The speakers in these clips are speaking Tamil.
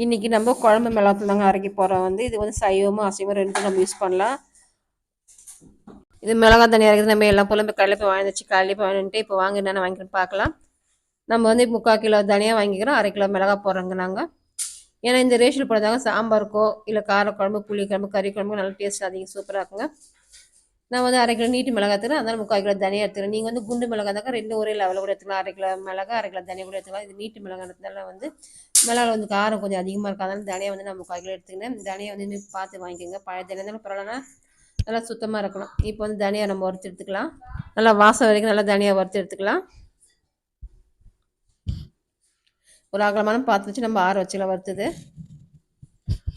இன்றைக்கி நம்ம குழம்பு மிளகாத்தூள் தாங்க அரைக்க போகிறோம். இது வந்து சைவமும் அசைவம் ரெண்டும் நம்ம யூஸ் பண்ணலாம். இது மிளகா தண்ணி அரைக்கிறது நம்ம எல்லாம் போல கடையில் போய் வாங்கிச்சு காலையில் போய் வாங்கிட்டு இப்போ வாங்க என்னென்ன வாங்கிட்டு பார்க்கலாம். நம்ம வந்து 3/4 கிலோ தனியாக வாங்கிக்கிறோம், 1/2 கிலோ மிளகா போடுறோங்க நாங்கள். ஏன்னா இந்த ரேஷன் போடுறதாங்க சாம்பாருக்கோ இல்லை காரக்குழம்பு புளி குழம்பு கறி குழம்பு நல்லா டேஸ்ட் அதிகம் சூப்பராக இருக்குங்க. நான் வந்து 1/2 கிலோ நீட்டு மிளகா எடுத்துக்கிறேன், அதனால் 3/4 கிலோ தனியாக எடுத்துக்கிறேன். நீங்கள் வந்து குண்டு மிளகா தாங்க ரெண்டு ஒரே லெவலில் கூட எடுத்துக்கலாம். 1/2 கிலோ மிளகா 1/2 கிலோ தனியாக கூட எடுத்துக்கலாம். இது நீட்டு மிளகா எடுத்ததால வந்து மிளகா வந்து காரம் கொஞ்சம் அதிகமாக இருக்கும், அதனால தனியாக வந்து நான் 3/4 கிலோ எடுத்துக்கினேன். தனியாக வந்து பார்த்து வாங்கிக்கோங்க, பழைய தனியாக இருந்தாலும் பரவாயில்லனா நல்லா சுத்தமாக இருக்கணும். இப்போ வந்து தனியாக நம்ம வறுத்து எடுத்துக்கலாம், நல்லா வாசம் வரைக்கும் நல்லா தனியாக வறுத்து எடுத்துக்கலாம். ஒரு அகலமான பாத்திரம் வச்சு நம்ம ஆற வச்சுக்கலாம் வறுத்தது.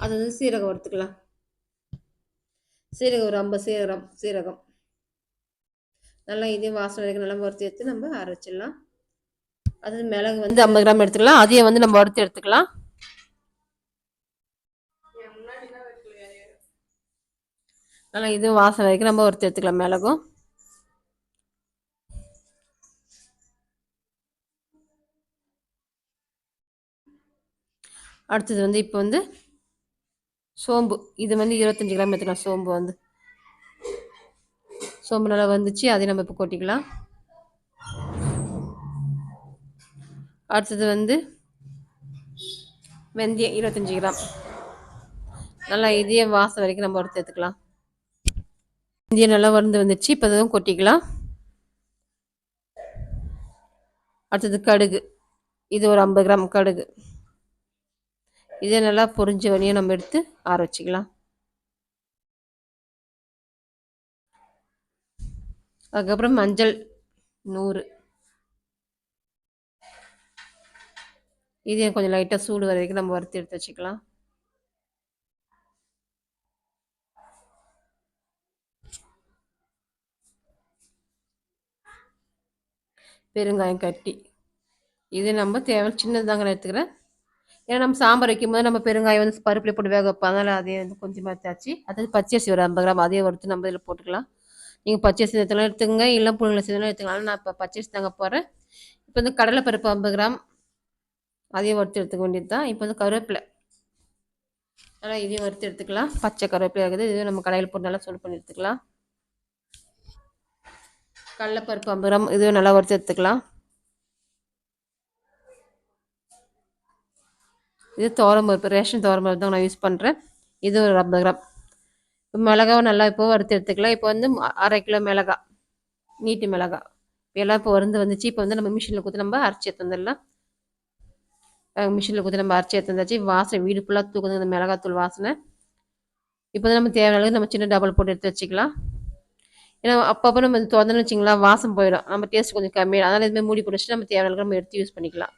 அது வந்து சீரகம் வறுத்துக்கலாம். சீரகம் ஒரு 50 சீரகம் நல்லா இதையும் வாசனை வரைக்கும் நல்லா வறுத்து எடுத்து நம்ம ஆற வச்சிடலாம். அது மிளகு வந்து 50 கிராம் எடுத்துக்கலாம், அதையும் வந்து நம்ம வறுத்து எடுத்துக்கலாம். நல்லா இதுவும் வாசனை வரைக்கும் நம்ம வறுத்து எடுத்துக்கலாம் மிளகும். அடுத்தது வந்து இப்போ வந்து சோம்பு, இது வந்து 25 கிராம் எடுத்துக்கலாம். சோம்பு நல்லா வந்துச்சு, அதையும் நம்ம இப்போ கொட்டிக்கலாம். அடுத்தது வந்து வெந்தயம் 25 கிராம், நல்லா இதையும் வாசம் வரைக்கும் நம்ம வறுத்து எடுத்துக்கலாம். வெந்தயம் நல்லா வறுந்து வந்துச்சு, இப்போ அதுவும் கொட்டிக்கலாம். அடுத்தது கடுகு, இது ஒரு 50 கிராம் கடுகு, இதே நல்லா பொரிஞ்ச வரையும் நம்ம எடுத்து ஆற வச்சுக்கலாம். அதுக்கப்புறம் மஞ்சள் 100, இதையும் கொஞ்சம் லைட்டாக சூடு வரைக்கும் நம்ம வறுத்து எடுத்து வச்சுக்கலாம். பெருங்காயம் கட்டி, இது நம்ம தேவை சின்னதாங்க எடுத்துக்கிறேன். ஏன்னா நம்ம சாம்பார் வைக்கும்போது நம்ம பெருங்காயம் வந்து பருப்பில் போட்டு வேக வைப்போம், அதனால் அதே வந்து கொஞ்சமாக தாச்சு. அதாவது பச்சரிசி ஒரு 50 கிராம் அதையே வறுத்து நம்ம இதில் போட்டுக்கலாம். நீங்கள் பச்சரிசி எடுத்துலாம் எடுத்துக்கங்க, இல்லை புழுங்கல் சேர்த்துலாம் எடுத்துக்கலாம். நான் இப்போ பச்சரிசி தாங்க போகிறேன். இப்போ வந்து கடலைப்பருப்பு 50 கிராம் அதையும் வறுத்து எடுத்துக்க வேண்டியது தான். இப்போ வந்து கருவேப்பிலை நல்லா இதையும் வறுத்து எடுத்துக்கலாம். பச்சை கருவேப்பிலை இருக்குது, இதுவே நம்ம கடையில் போட்டு நல்லா சூடு பண்ணி எடுத்துக்கலாம். கடலைப்பருப்பு 50 கிராம் இதுவே நல்லா வறுத்து எடுத்துக்கலாம். இது துவரம்பருப்பு, ரேஷன் துவரம்பருப்பு தான் நான் யூஸ் பண்ணுறேன். இது ஒரு 50 கிராம். மிளகாவை நல்லா இப்போ வறுத்து எடுத்துக்கலாம். இப்போ வந்து 1/2 கிலோ மிளகா, நீட்டு மிளகா எல்லாம் இப்போ வந்துச்சு. இப்போ வந்து நம்ம மிஷினில் கொடுத்து நம்ம அரைச்சி எடுத்து வந்துடலாம். மிஷினில் கொடுத்து நம்ம அரைச்சி எடுத்து வந்தாச்சு. வாசனை வீடு ஃபுல்லாக தூக்குது இந்த மிளகாத்தூள் வாசனை. இப்போ வந்து நம்ம தேவையான அளவுக்கு நம்ம சின்ன டபுள் போட்டு எடுத்து வச்சுக்கலாம். ஏன்னா அப்பப்போ நம்ம திறந்துன்னு வச்சிங்களா வாசம் போயிடும், நம்ம டேஸ்ட் கொஞ்சம் கம்மியாக, அதனால் இதுமாதிரி மூடி போட்டு வச்சுட்டு நம்ம தேவையான அளவுக்கு நம்ம எடுத்து யூஸ் பண்ணிக்கலாம்.